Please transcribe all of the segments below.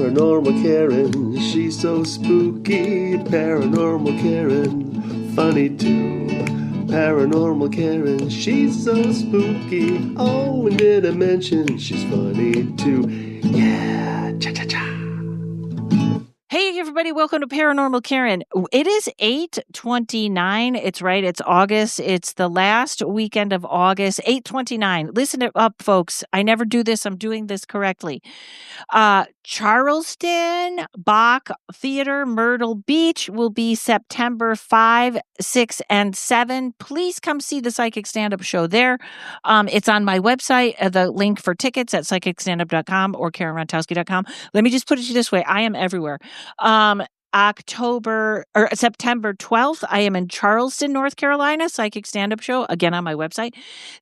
Paranormal Karen, she's so spooky. Paranormal Karen, funny too. Paranormal Karen, she's so spooky. Oh, and did I mention she's funny too? Yeah, cha-cha-cha. Hey, everybody, welcome to Paranormal Karen. It is 8/29. It's right. It's August. It's the last weekend of August, 8/29. Listen up, folks. I never do this. I'm doing this correctly. Charleston, Bach Theater, Myrtle Beach will be September 5, 6, and 7. Please come see the Psychic Stand-Up show there. It's on my website, the link for tickets at psychicstandup.com or karenrontowski.com. Let me just put it to you this way. I am everywhere. September 12th, I am in Charleston, North Carolina, Psychic Stand-Up show, again on my website.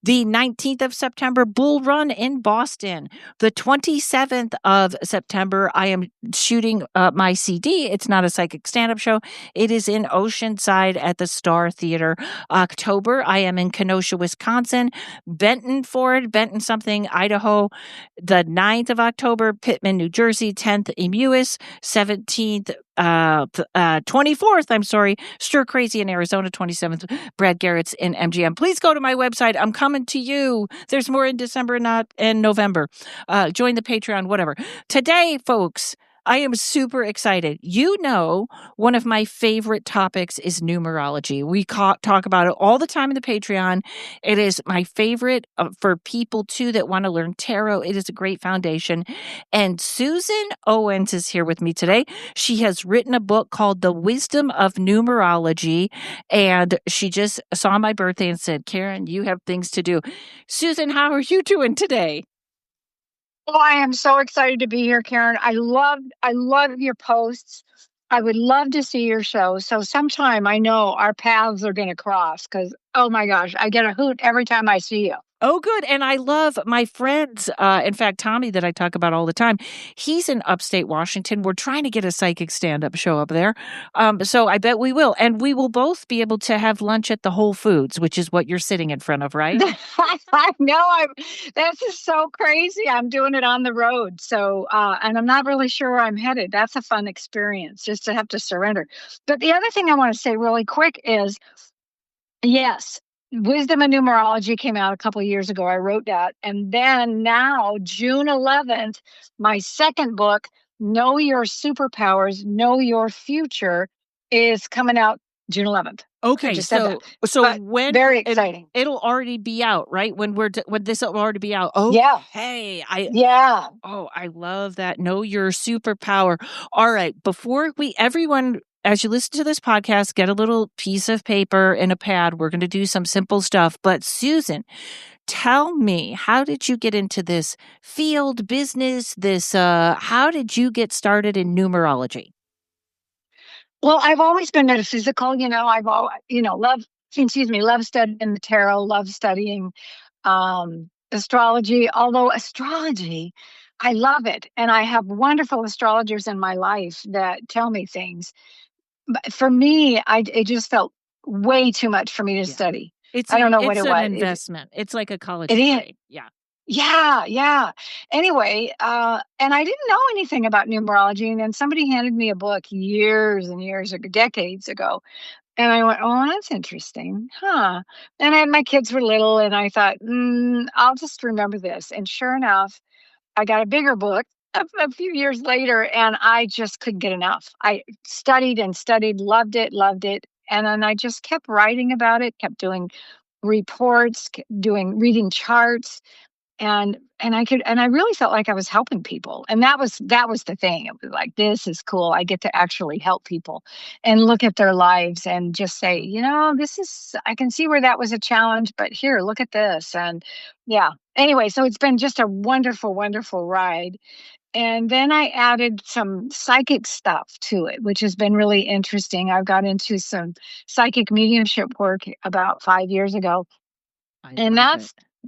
The 19th of September, Bull Run in Boston. The 27th of September, I am shooting my CD. It's not a Psychic Stand-Up show. It is in Oceanside at the Star Theater. October, I am in Kenosha, Wisconsin. Benton, Idaho. The 9th of October, Pittman, New Jersey. 10th, Emus. 17th, 24th, Stir Crazy in Arizona. 27th, Brad Garrett's in MGM. Please go to my website. I'm coming to you. There's more in December, not in November. Join the Patreon, whatever. Today, folks, I am super excited. You know, one of my favorite topics is numerology. We talk about it all the time in the Patreon. It is my favorite for people, too, that want to learn tarot. It is a great foundation. And Suzan Owens is here with me today. She has written a book called The Wisdom of Numerology. And she just saw my birthday and said, Karen, you have things to do. Suzan, how are you doing today? Oh, I am so excited to be here, Karen. I love your posts. I would love to see your show. So sometime I know our paths are going to cross because, oh my gosh, I get a hoot every time I see you. Oh, good. And I love my friends. In fact, Tommy, that I talk about all the time, he's in upstate Washington. We're trying to get a Psychic Stand-Up show up there. So I bet we will. And we will both be able to have lunch at the Whole Foods, which is what you're sitting in front of, right? I know. That's just so crazy. I'm doing it on the road. So, and I'm not really sure where I'm headed. That's a fun experience just to have to surrender. But the other thing I want to say really quick is, yes, Wisdom of Numerology came out a couple of years ago. I wrote that. And then now, June 11th, my second book, Know Your Superpowers, Know Your Future, is coming out June 11th. Okay, so when very exciting. It'll already be out, right? When this will already be out. Oh, yeah. Hey, Oh, I love that. Know your superpower. All right, before everyone, as you listen to this podcast, get a little piece of paper and a pad. We're going to do some simple stuff. But Suzan, tell me, how did you get into this field, business? How did you get started in numerology? Well, I've always been metaphysical. I've always, love studying the tarot, love studying astrology. Although astrology, I love it. And I have wonderful astrologers in my life that tell me things. But for me, it just felt way too much for me to study. I don't know what it was. It's an investment. It's like a college degree. Yeah. Yeah. Anyway, and I didn't know anything about numerology. And then somebody handed me a book years and years ago, decades ago. And I went, oh, that's interesting. Huh. And my kids were little and I thought, I'll just remember this. And sure enough, I got a bigger book a few years later and I just couldn't get enough. I studied and studied, loved it. And then I just kept writing about it, kept doing reports, reading charts. And I really felt like I was helping people. And that was the thing. It was like, this is cool. I get to actually help people and look at their lives and just say, I can see where that was a challenge, but here, look at this. And yeah, anyway, so it's been just a wonderful, wonderful ride. And then I added some psychic stuff to it, which has been really interesting. I've got into some psychic mediumship work about 5 years ago. And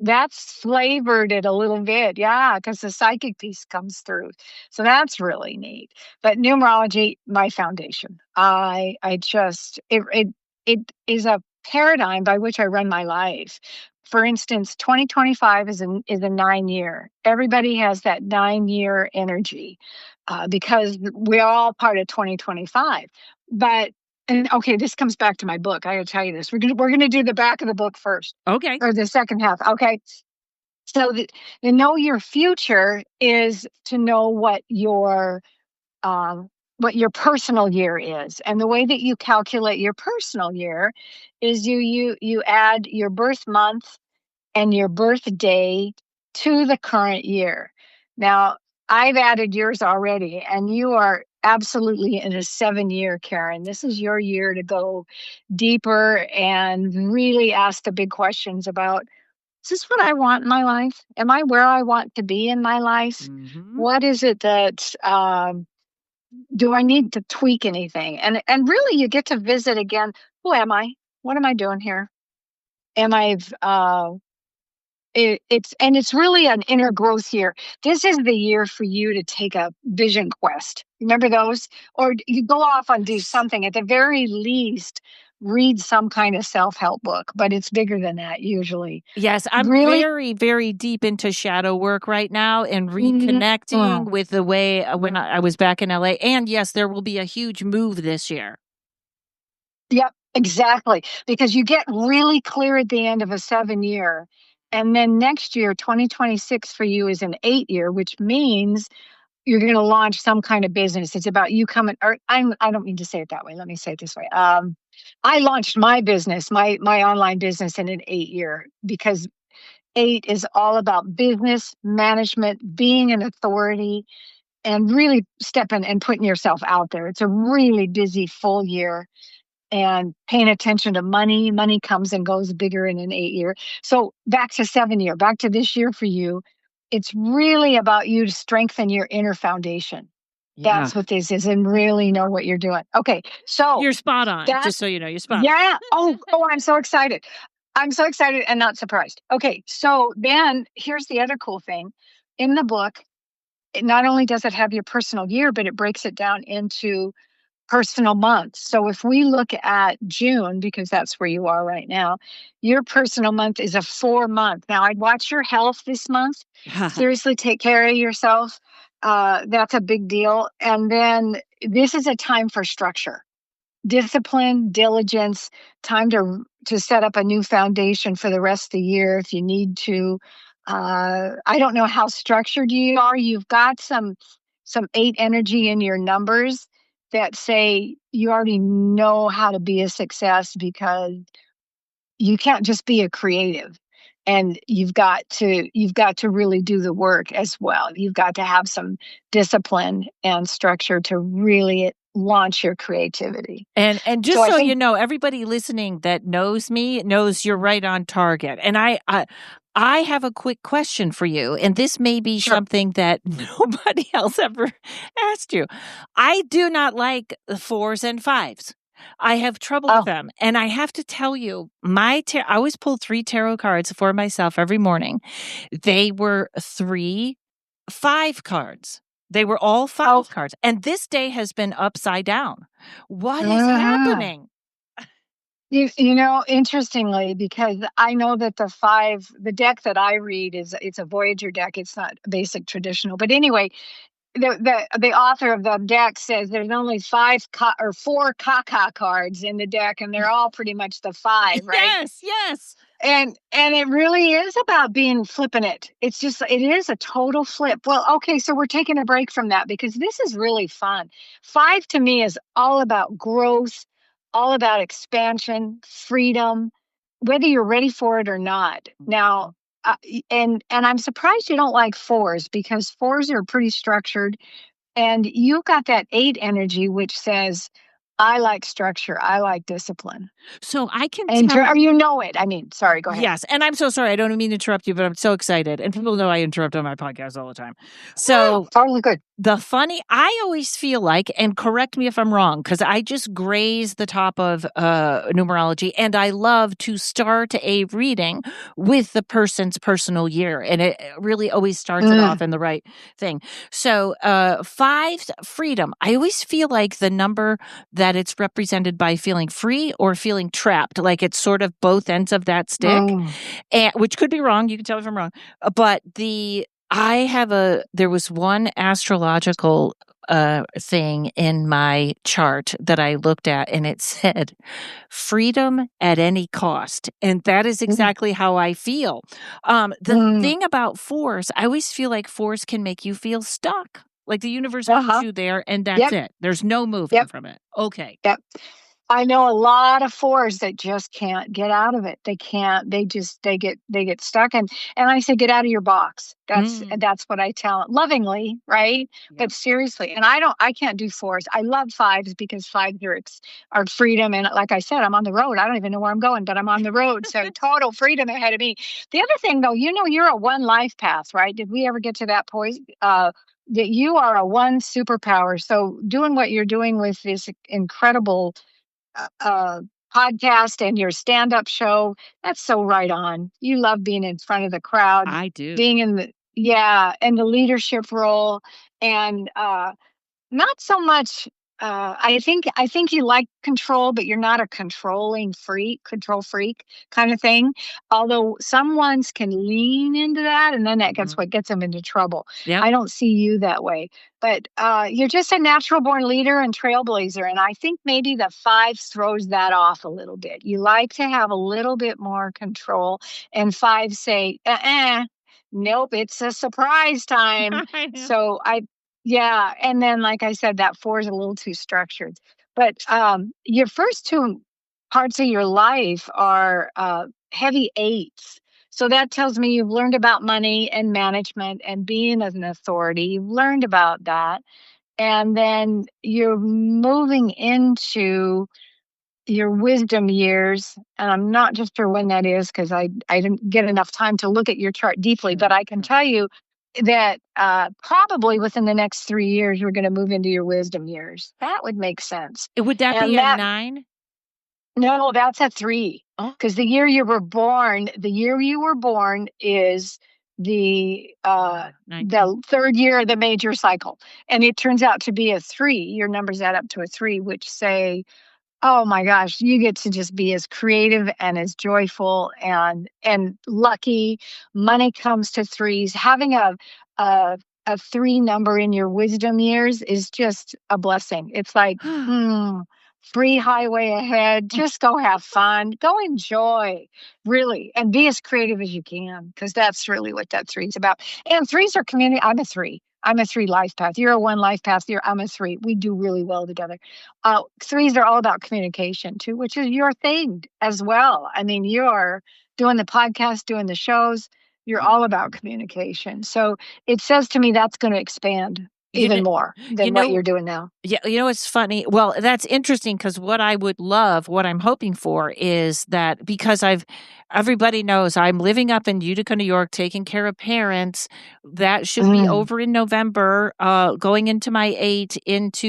that's flavored it a little bit. Yeah, because the psychic piece comes through. So that's really neat. But numerology, my foundation. It is a paradigm by which I run my life for instance, 2025 is a 9-year. Everybody has that 9-year energy because we're all part of 2025. But okay, this comes back to my book. I got to tell you this. We're gonna do the back of the book first. Okay. Or the second half. Okay. So the know your future is to know what your personal year is. And the way that you calculate your personal year is you add your birth month and your birthday to the current year. Now, I've added yours already, and you are absolutely in a 7-year, Karen. This is your year to go deeper and really ask the big questions about, is this what I want in my life? Am I where I want to be in my life? Mm-hmm. What is it that do I need to tweak anything? And really, you get to visit again. Who am I? What am I doing here? Am I? It's really an inner growth year. This is the year for you to take a vision quest. Remember those? Or you go off and do something. At the very least, read some kind of self-help book, but it's bigger than that usually. Yes, I'm Really? very, very deep into shadow work right now and Mm-hmm. reconnecting with the way when I was back in LA. And yes, there will be a huge move this year. Yep, exactly. Because you get really clear at the end of a 7-year. And then next year, 2026 for you is an 8-year, which means you're going to launch some kind of business. It's about you coming, or I don't mean to say it that way. Let me say it this way. I launched my business, my online business in an 8-year, because 8 is all about business management, being an authority, and really stepping and putting yourself out there. It's a really busy full year. And paying attention to money. Money comes and goes bigger in an 8-year. So back to 7-year, back to this year for you. It's really about you to strengthen your inner foundation. Yeah. That's what this is, and really know what you're doing. Okay, so you're spot on. Just so you know, you're spot on. Yeah. Oh, I'm so excited. I'm so excited and not surprised. Okay, so then here's the other cool thing. In the book, not only does it have your personal year, but it breaks it down into personal months. So if we look at June, because that's where you are right now, your personal month is a 4-month. Now, I'd watch your health this month. Seriously, take care of yourself. That's a big deal. And then this is a time for structure, discipline, diligence, time to set up a new foundation for the rest of the year if you need to. I don't know how structured you are. You've got some 8 energy in your numbers that say you already know how to be a success, because you can't just be a creative, and you've got to really do the work as well. You've got to have some discipline and structure to really launch your creativity. And just so you know, everybody listening that knows me knows you're right on target. And I have a quick question for you, and this may be something that nobody else ever asked you. I do not like the 4s and 5s. I have trouble with them. And I have to tell you, I always pull 3 tarot cards for myself every morning. They were 3 5 cards. They were all 5 cards. And this day has been upside down. What is happening? You know, interestingly, because I know that the deck that I read it's a Voyager deck. It's not basic traditional. But anyway, the author of the deck says there's only 4 caca cards in the deck, and they're all pretty much the 5, right? Yes. And it really is about being flipping it. It is a total flip. Well, okay, so we're taking a break from that because this is really fun. 5 to me is all about growth, all about expansion, freedom, whether you're ready for it or not. Now, and I'm surprised you don't like 4s, because 4s are pretty structured, and you got that 8 energy, which says, I like structure. I like discipline. So I can tell. Or you know it. I mean, sorry, go ahead. Yes. And I'm so sorry. I don't mean to interrupt you, but I'm so excited. And people know I interrupt on my podcast all the time. So totally good. I always feel like, and correct me if I'm wrong, because I just graze the top of numerology, and I love to start a reading with the person's personal year, and it really always starts it off in the right thing. So, 5, freedom. I always feel like the number that it's represented by feeling free or feeling trapped, like it's sort of both ends of that stick, and which could be wrong. You can tell me if I'm wrong, but there was one astrological thing in my chart that I looked at, and it said freedom at any cost. And that is exactly how I feel. The thing about fours, I always feel like fours can make you feel stuck. Like the universe puts you there and that's it. There's no moving from it. Okay. Yep. I know a lot of fours that just can't get out of it. They can't. They get stuck. And I say, get out of your box. That's what I tell them lovingly, right? Yep. But seriously, and I can't do fours. I love fives because fives are freedom. And like I said, I'm on the road. I don't even know where I'm going, but I'm on the road. So total freedom ahead of me. The other thing though, you're a one life path, right? Did we ever get to that point? That you are a one superpower. So doing what you're doing with this incredible podcast and your stand-up show, that's so right on. You love being in front of the crowd, I do. being in the leadership role, and not so much. I think you like control, but you're not a control freak kind of thing. Although some ones can lean into that, and then that's what gets them into trouble. Yep. I don't see you that way, but you're just a natural born leader and trailblazer, and I think maybe the fives throws that off a little bit. You like to have a little bit more control, and fives say, nope, it's a surprise time. So yeah. And then, like I said, that four is a little too structured. But your first two parts of your life are heavy eights. So that tells me you've learned about money and management and being an authority. You've learned about that. And then you're moving into your wisdom years. And I'm not just sure when that is because I didn't get enough time to look at your chart deeply, but I can tell you that probably within the next 3 years, you're going to move into your wisdom years. That would make sense. Would that be a 9? No, that's a 3. Because the year you were born is the third year of the major cycle. And it turns out to be a 3. Your numbers add up to a 3, which say, oh my gosh, you get to just be as creative and as joyful and lucky. Money comes to threes. Having a 3 number in your wisdom years is just a blessing. It's like, free highway ahead. Just go have fun. Go enjoy, really, and be as creative as you can, because that's really what that 3 is about. And threes are community. I'm a 3. I'm a 3 life path. You're a 1 life path. I'm a 3. We do really well together. Threes are all about communication too, which is your thing as well. I mean, you're doing the podcast, doing the shows. You're all about communication. So it says to me that's going to expand even more than what you're doing now. Yeah, it's funny. Well, that's interesting because what I'm hoping for is that because everybody knows I'm living up in Utica, New York, taking care of parents. That should be over in November, going into my 8,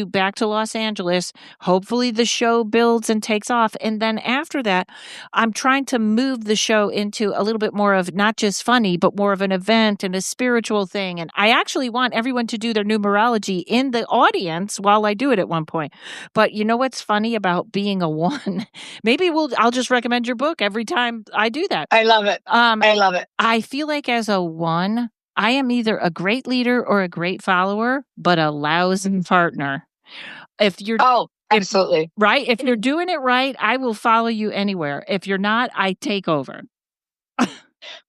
back to Los Angeles. Hopefully the show builds and takes off. And then after that, I'm trying to move the show into a little bit more of not just funny, but more of an event and a spiritual thing. And I actually want everyone to do their numerology in the audience while I do it at one point. But you know what's funny about being a 1? Maybe I'll just recommend your book every time I do that. I love it. I love it. I feel like as a 1, I am either a great leader or a great follower, but a lousy partner. Absolutely. Right? If you're doing it right, I will follow you anywhere. If you're not, I take over.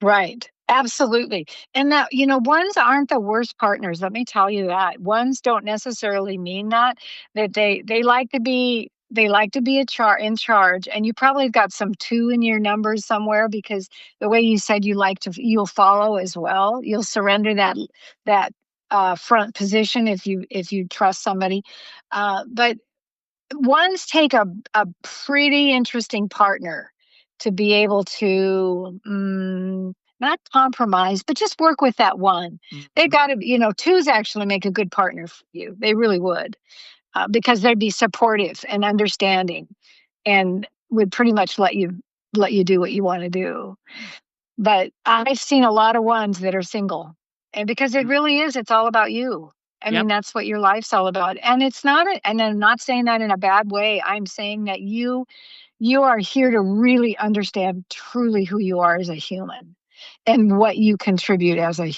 Right. Absolutely. And that, ones aren't the worst partners. Let me tell you that. Ones don't necessarily mean that they like to be in charge. And you probably got some 2 in your numbers somewhere, because the way you said you'll follow as well. You'll surrender that front position if you trust somebody. But ones take a pretty interesting partner to be able to not compromise, but just work with that one. They've got to, twos actually make a good partner for you. They really would, because they'd be supportive and understanding, and would pretty much let you do what you want to do. But I've seen a lot of ones that are single, and because it really is, it's all about you. I mean, that's what your life's all about. And it's not, and I'm not saying that in a bad way. I'm saying that you are here to really understand truly who you are as a human and what you contribute as a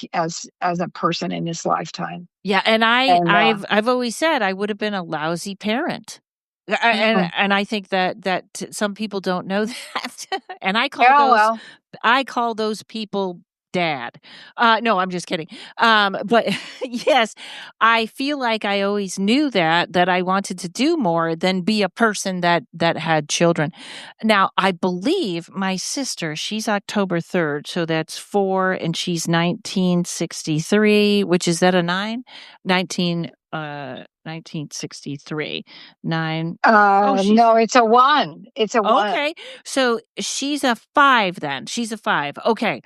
person in this lifetime. Yeah, and And I've always said I would have been a lousy parent. And I think that some people don't know that. And I call those people dad. No, I'm just kidding. But yes, I feel like I always knew that I wanted to do more than be a person that had children. Now, I believe my sister, she's October 3rd, so that's 4, and she's 1963, which is that a 9? 1963. 9. no, it's a 1. It's a 1. Okay. So she's a 5 then. She's a 5. Okay.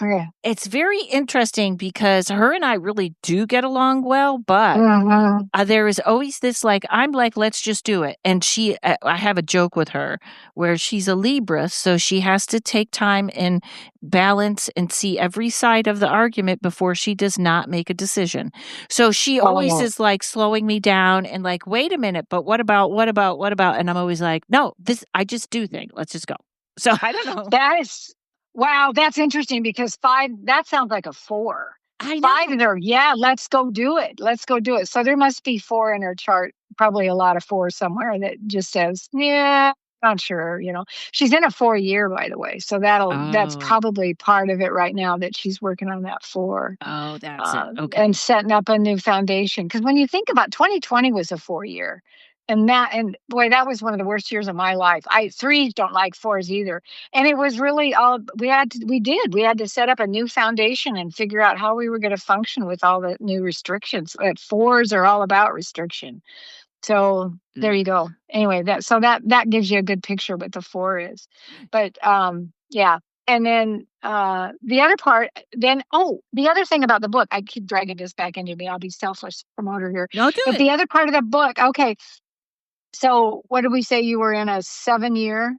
Okay. It's very interesting because her and I really do get along well, but there is always this I'm like, let's just do it. And I have a joke with her where she's a Libra, so she has to take time and balance and see every side of the argument before she does not make a decision. So she always is slowing me down and wait a minute, but what about? And I'm always like, no, I just do things. Let's just go. So I don't know. Wow, that's interesting because 5, that sounds like a 4. I know. 5 in her, let's go do it. Let's go do it. So there must be 4 in her chart, probably a lot of 4 somewhere that just says, not sure, She's in a 4 year, by the way. So that's probably part of it right now, that she's working on that 4. Oh, that's it. Okay. And setting up a new foundation. Because when you think about 2020 was a 4 year. And boy, that was one of the worst years of my life. 3s don't like 4s either. And it was really we had to set up a new foundation and figure out how we were going to function with all the new restrictions. 4s are all about restriction. So there you go. Anyway, that gives you a good picture what the 4 is. But yeah. And then the other part, the other thing about the book, I keep dragging this back into me. I'll be selfish promoter here. No, do but it. The other part of the book, okay. So what did we say? You were in a 7 year?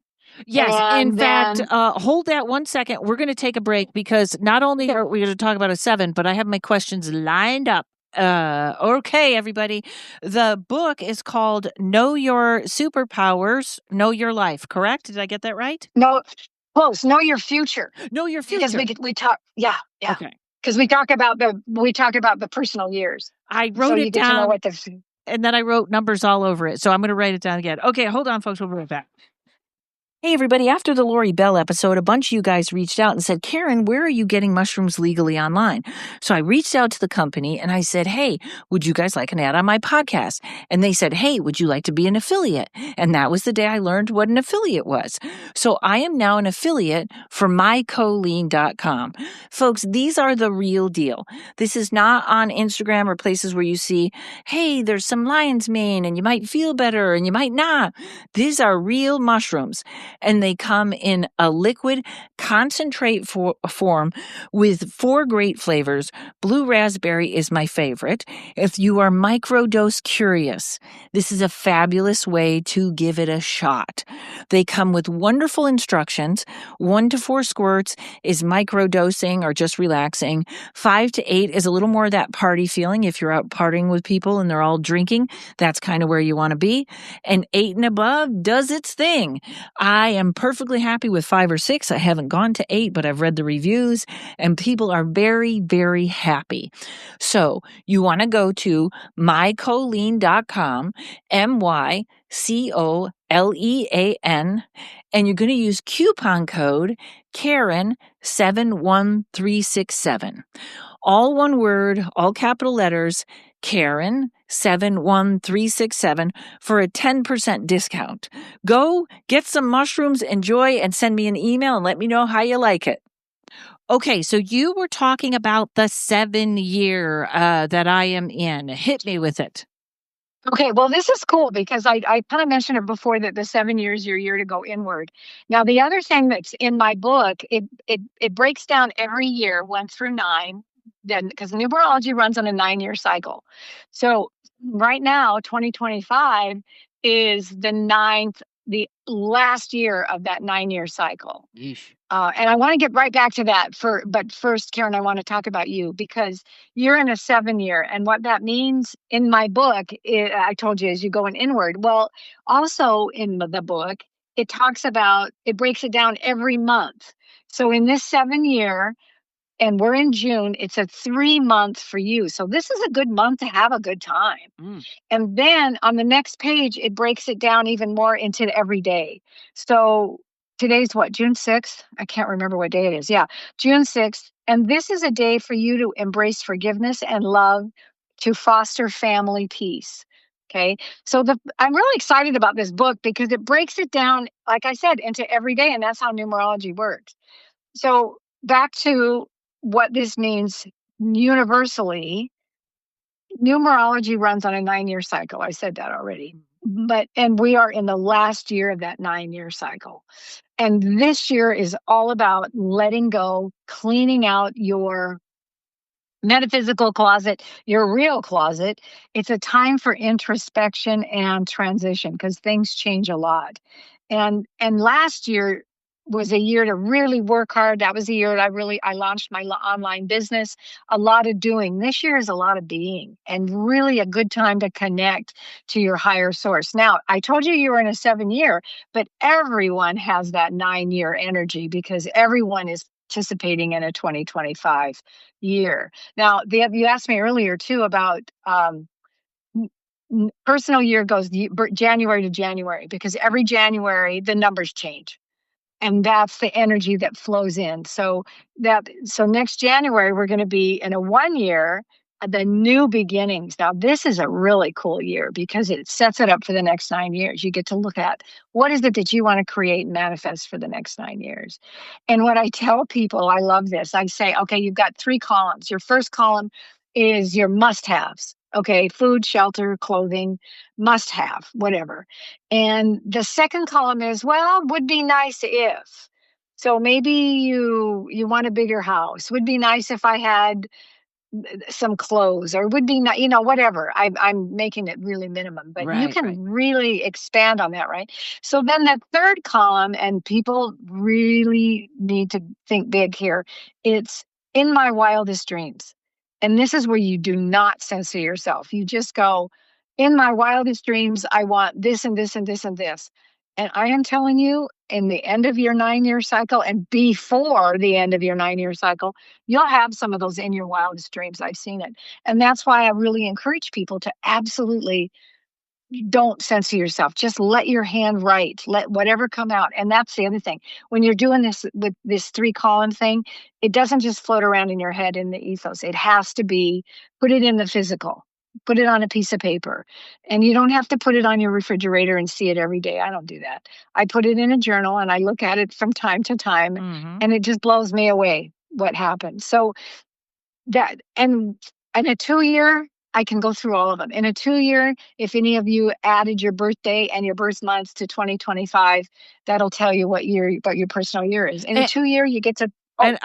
Yes. In fact, hold that 1 second. We're going to take a break because not only are we going to talk about a 7, but I have my questions lined up. Okay, everybody. The book is called Know Your Superpowers, Know Your Life, correct? Did I get that right? No, close. Know Your Future. Know Your Future. Because we talk, yeah. Okay. Because we talk about the personal years. I wrote it down. To know what and then I wrote numbers all over it. So I'm going to write it down again. Okay, hold on, folks. We'll be right back. Hey, everybody. After the Lori Bell episode, a bunch of you guys reached out and said, Karen, where are you getting mushrooms legally online? So I reached out to the company and I said, hey, would you guys like an ad on my podcast? And they said, hey, would you like to be an affiliate? And that was the day I learned what an affiliate was. So I am now an affiliate for mycholine.com. Folks, these are the real deal. This is not on Instagram or places where you see, hey, there's some lion's mane and you might feel better and you might not. These are real mushrooms. And they come in a liquid concentrate form with 4 great flavors. Blue raspberry is my favorite. If you are microdose curious, this is a fabulous way to give it a shot. They come with wonderful instructions. 1 to 4 squirts is microdosing or just relaxing. 5 to 8 is a little more of that party feeling. If you're out partying with people and they're all drinking, that's kind of where you want to be. And 8 and above does its thing. I am perfectly happy with 5 or 6. I haven't gone to 8, but I've read the reviews and people are very, very happy. So you want to go to mycholine.com, MYCOLEAN, and you're going to use coupon code Karen71367. All one word, all capital letters, Karen71367 for a 10% discount. Go get some mushrooms, enjoy, and send me an email and let me know how you like it. Okay, so you were talking about the 7 year that I am in. Hit me with it. Okay, well, this is cool because I kind of mentioned it before that the 7 years your year to go inward. Now, the other thing that's in my book, it breaks down every year, 1 through 9, then because numerology runs on a 9-year cycle. So right now, 2025 is the ninth, the last year of that 9-year cycle. Yeesh. And I want to get right back to that but first, Karen, I want to talk about you because you're in a 7 year. And what that means in my book, I told you, is you going inward. Well, also in the book, it breaks it down every month. So in this 7 year, and we're in June, it's a 3 month for you. So this is a good month to have a good time. Mm. And then on the next page, it breaks it down even more into every day. So today's what, June 6th? I can't remember what day it is. Yeah, June 6th. And this is a day for you to embrace forgiveness and love to foster family peace. Okay. So I'm really excited about this book because it breaks it down, like I said, into every day. And that's how numerology works. So back to what this means universally. Numerology runs on a 9-year cycle. I said that already. And we are in the last year of that 9-year cycle. And this year is all about letting go, cleaning out your metaphysical closet, your real closet. It's a time for introspection and transition because things change a lot. And last year was a year to really work hard. That was the year that I launched my online business. A lot of doing. This year is a lot of being, and really a good time to connect to your higher source. Now, I told you were in a 7 year, but everyone has that 9-year energy because everyone is participating in a 2025 year. Now, you asked me earlier too about personal year goes January to January because every January the numbers change. And that's the energy that flows in. So next January we're going to be in a 1 year, the new beginnings. Now this is a really cool year because it sets it up for the next 9 years. You get to look at what is it that you want to create and manifest for the next 9 years. And what I tell people, I love this. I say, okay, you've got 3 columns. Your first column is your must-haves. Okay, food, shelter, clothing, must have, whatever. And the second column is, well, would be nice if. So maybe you want a bigger house. Would be nice if I had some clothes, or would be not, whatever. I'm making it really minimum, but you can really expand on that, right? So then the third column, and people really need to think big here. It's in my wildest dreams. And this is where you do not censor yourself. You just go, in my wildest dreams, I want this and this and this and this. And I am telling you, in the end of your 9-year cycle and before the end of your 9-year cycle, you'll have some of those in your wildest dreams. I've seen it. And that's why I really encourage people to absolutely don't censor yourself. Just let your hand write, let whatever come out. And that's the other thing. When you're doing this with this 3-column thing, it doesn't just float around in your head in the ethos. It has to be, put it in the physical. Put it on a piece of paper. And you don't have to put it on your refrigerator and see it every day. I don't do that. I put it in a journal and I look at it from time to time, and it just blows me away what happens. So that, and in a 2-year, I can go through all of them. In a 2-year, if any of you added your birthday and your birth months to 2025, that'll tell you what your personal year is. In a 2-year, you get to. And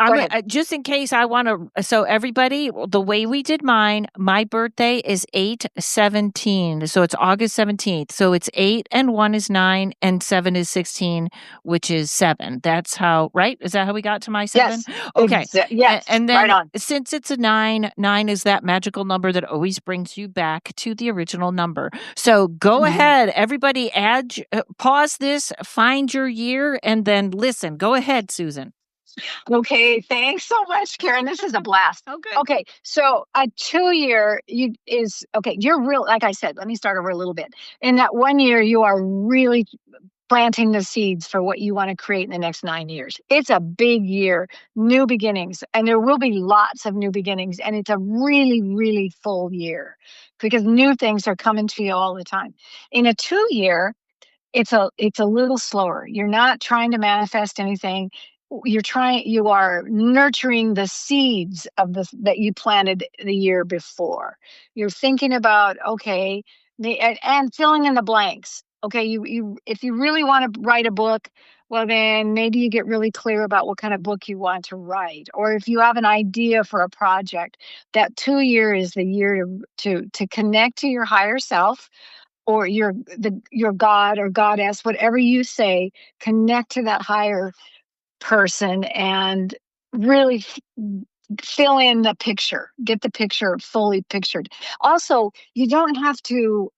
just in case I want to, so everybody, the way we did mine, my birthday is 8/17. So it's August 17th. So it's 8 and 1 is 9 and 7 is 16, which is 7. That's how, right? Is that how we got to my 7? Yes. Okay. Yes. And then right on. Since it's a 9 is that magical number that always brings you back to the original number. So go ahead, everybody, pause this, find your year, and then listen. Go ahead, Suzan. Okay, thanks so much, Karen. This is a blast. Oh, good. Okay, so a 2-year you're real, like I said, let me start over a little bit. In that 1 year, you are really planting the seeds for what you want to create in the next 9 years. It's a big year, new beginnings, and there will be lots of new beginnings, and it's a really, really full year because new things are coming to you all the time. In a 2-year, it's a little slower. You're not trying to manifest anything. You are nurturing the seeds that you planted the year before. You're thinking about, okay, And filling in the blanks. Okay, you if you really want to write a book, well then maybe you get really clear about what kind of book you want to write. Or if you have an idea for a project, that 2 year is the year to connect to your higher self, or your God or goddess, whatever you say, connect to that higher person and really fill in the picture, get the picture fully pictured. Also, you don't have to,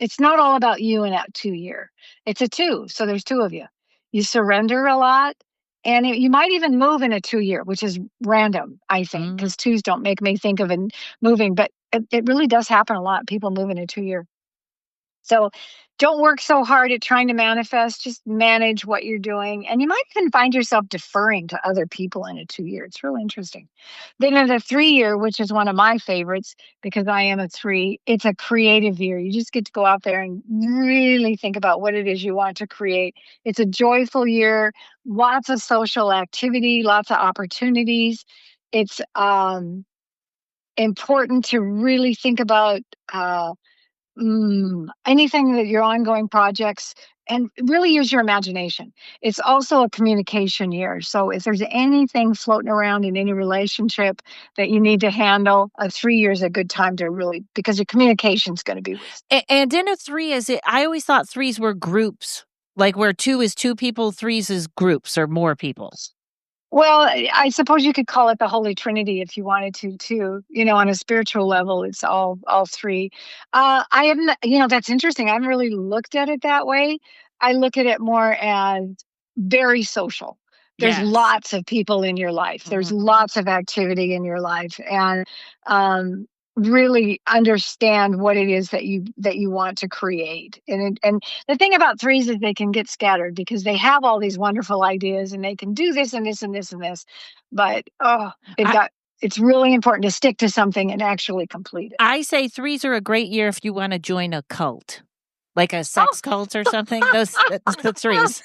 it's not all about you in that 2 year. It's a two. So there's two of you. You surrender a lot. And you might even move in a 2 year, which is random, I think, because twos don't make me think of moving, but it really does happen a lot. People move in a 2 year. So don't work so hard at trying to manifest, just manage what you're doing. And you might even find yourself deferring to other people in a 2 year. It's real interesting. Then in the 3 year, which is one of my favorites because I am a three, it's a creative year. You just get to go out there and really think about what it is you want to create. It's a joyful year, lots of social activity, lots of opportunities. It's important to really think about anything that your ongoing projects, and really use your imagination. It's also a communication year. So if there's anything floating around in any relationship that you need to handle, a 3 year is a good time to really, because your communication is going to be. And in a three, I always thought threes were groups, like where two is two people, threes is groups or more people. Well, I suppose you could call it the Holy Trinity if you wanted to, too. On a spiritual level, it's all three. I am, that's interesting. I haven't really looked at it that way. I look at it more as very social. There's lots of people in your life. There's lots of activity in your life, and really understand what it is that you want to create. And the thing about threes is they can get scattered because they have all these wonderful ideas and they can do this and this and this and this, but it's really important to stick to something and actually complete it. I say threes are a great year if you want to join a cult, like a sex cult or something. The threes.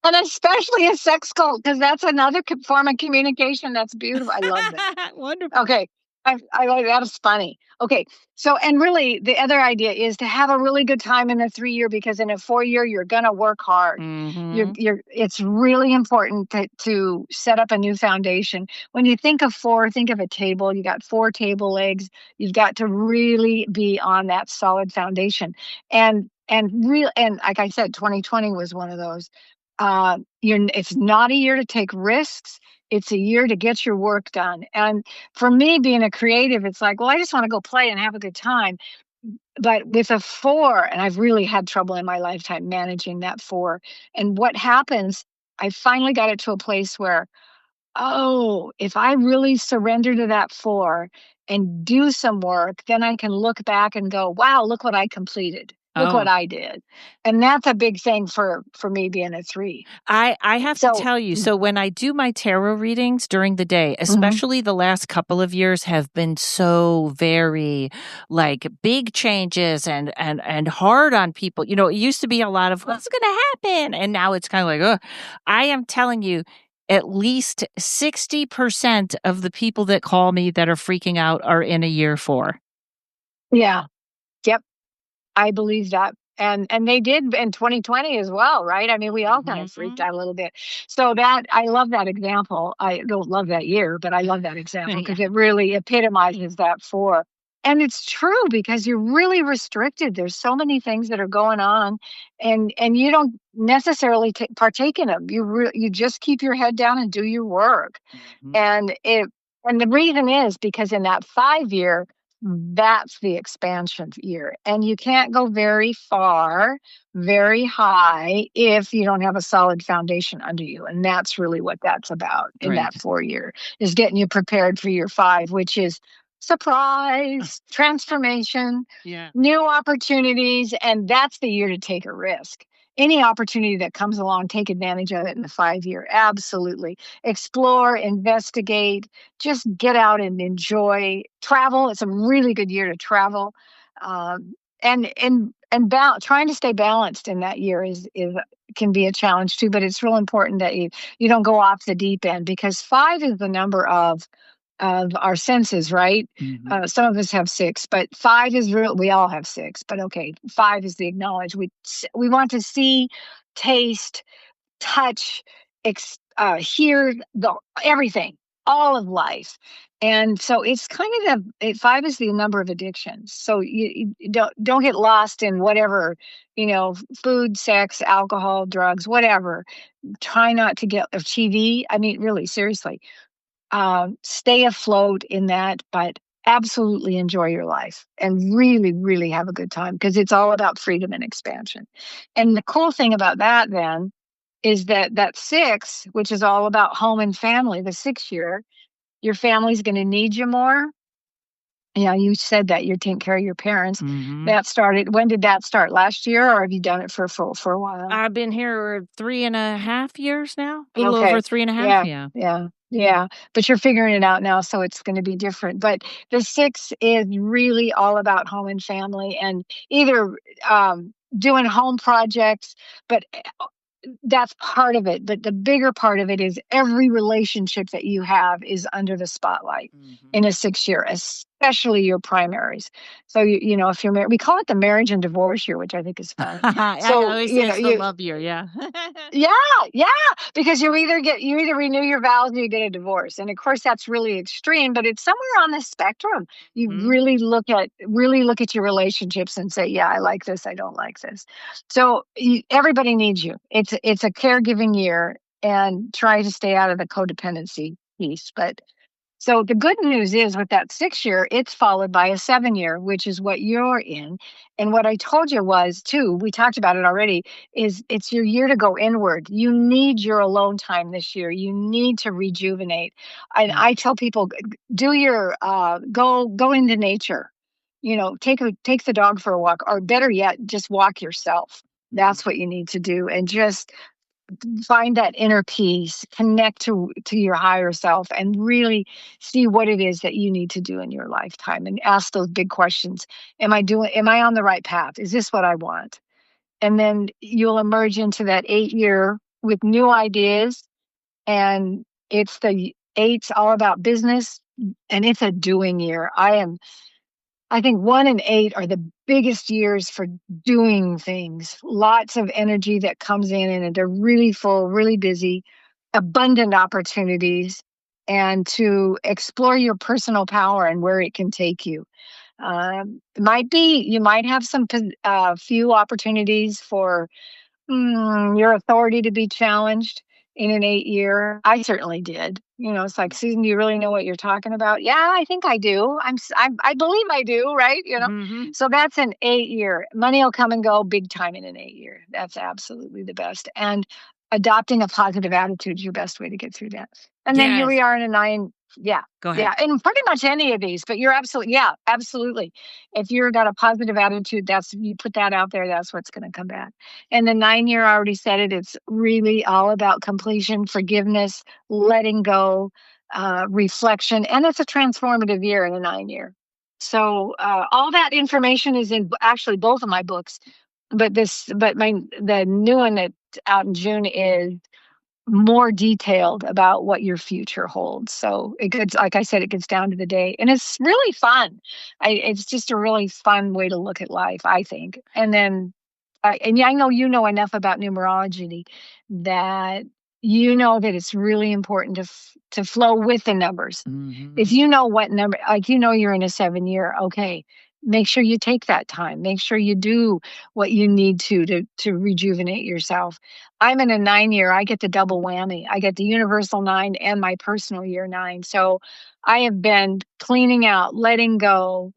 And especially a sex cult, because that's another form of communication that's beautiful. I love that. Wonderful. Okay. I like that. Is funny. Okay. So, and really the other idea is to have a really good time in a 3 year, because in a 4 year, you're going to work hard. It's really important to set up a new foundation. When you think of 4, think of a table. You got 4 table legs. You've got to really be on that solid foundation. And like I said, 2020 was one of those. It's not a year to take risks. It's a year to get your work done. And for me, being a creative, it's like, well, I just want to go play and have a good time. But with a 4, and I've really had trouble in my lifetime managing that 4. And what happens, I finally got it to a place where, if I really surrender to that 4 and do some work, then I can look back and go, wow, look what I completed. Look what I did. And that's a big thing for me being a 3. I have to tell you, so when I do my tarot readings during the day, especially the last couple of years have been so very like big changes and hard on people. It used to be a lot of what's going to happen. And now it's kind of like, oh, I am telling you, at least 60% of the people that call me that are freaking out are in a year 4. Yeah. Yep. I believe that. And they did in 2020 as well, right? I mean, we all kind of freaked out a little bit. So I love that example. I don't love that year, but I love that example because it really epitomizes that 4. And it's true because you're really restricted. There's so many things that are going on, and you don't necessarily partake in them. You just keep your head down and do your work. And the reason is because in that 5 year, that's the expansion year. And you can't go very far, very high if you don't have a solid foundation under you. And that's really what that's about in that 4 year, is getting you prepared for your 5, which is surprise, transformation, new opportunities. And that's the year to take a risk. Any opportunity that comes along, take advantage of it in the 5 year. Absolutely. Explore, investigate, just get out and enjoy. Travel. It's a really good year to travel. Trying to stay balanced in that year can be a challenge too, but it's real important that you don't go off the deep end, because 5 is the number of of our senses, right? Mhm. Some of us have 6, but 5 is real. We all have 6, but okay, 5 is the acknowledge. We want to see, taste, touch, hear everything, all of life. And so it's kind of 5 is the number of addictions. So you don't get lost in whatever, food, sex, alcohol, drugs, whatever. Try not to get TV. I mean, really, seriously, stay afloat in that, but absolutely enjoy your life and really, really have a good time, because it's all about freedom and expansion. And the cool thing about that then is that 6, which is all about home and family, the 6 year, your family's going to need you more. Yeah, you said that you're taking care of your parents. Mhm. When did that start? Last year, or have you done it for a while? I've been here 3.5 years now. A little Okay. over 3.5. Yeah. But you're figuring it out now, so it's going to be different. But the 6 is really all about home and family, and either doing home projects, but that's part of it. But the bigger part of it is every relationship that you have is under the spotlight in a 6 year, especially your primaries. So, if you're married, we call it the marriage and divorce year, which I think is fun. I So, always say it's the love year, yeah. yeah, because you either renew your vows or you get a divorce. And of course that's really extreme, but it's somewhere on the spectrum. You Mhm. really look at your relationships and say, yeah, I like this, I don't like this. So everybody needs you. It's a caregiving year, and try to stay out of the codependency piece. But so the good news is, with that 6 year, it's followed by a 7 year, which is what you're in. And what I told you was too, we talked about it already, is it's your year to go inward. You need your alone time this year. You need to rejuvenate. And I tell people, do your go into nature. Take the dog for a walk, or better yet, just walk yourself. That's what you need to do, and just find that inner peace, connect to your higher self, and really see what it is that you need to do in your lifetime, and ask those big questions. Am I on the right path? Is this what I want? And then you'll emerge into that 8 year with new ideas. And it's the 8's all about business, and it's a doing year. I think 1 and 8 are the biggest years for doing things. Lots of energy that comes in, and they're really full, really busy, abundant opportunities, and to explore your personal power and where it can take you. You might have some few opportunities for your authority to be challenged in an 8 year. I certainly did. It's like, Susan, do you really know what you're talking about? Yeah, I think I do. I believe I do, right? Mhm. So that's an 8 year. Money will come and go big time in an 8 year. That's absolutely the best. And adopting a positive attitude is your best way to get through that. And then here Yes. we are in a 9. Yeah. Go ahead. Yeah. And pretty much any of these, but you're absolutely. If you've got a positive attitude, you put that out there, that's what's going to come back. And the 9 year, I already said it, it's really all about completion, forgiveness, letting go, reflection, and it's a transformative year in a 9 year. So all that information is in actually both of my books, but the new one that's out in June is more detailed about what your future holds. So like I said, it gets down to the day, and it's really fun. It's just a really fun way to look at life, I think. And then, I know you know enough about numerology that that it's really important to flow with the numbers. Mhm. If you know what number, like you're in a 7 year, okay, make sure you take that time. Make sure you do what you need to rejuvenate yourself. I'm in a 9 year. I get the double whammy. I get the universal 9 and my personal year 9. So I have been cleaning out, letting go.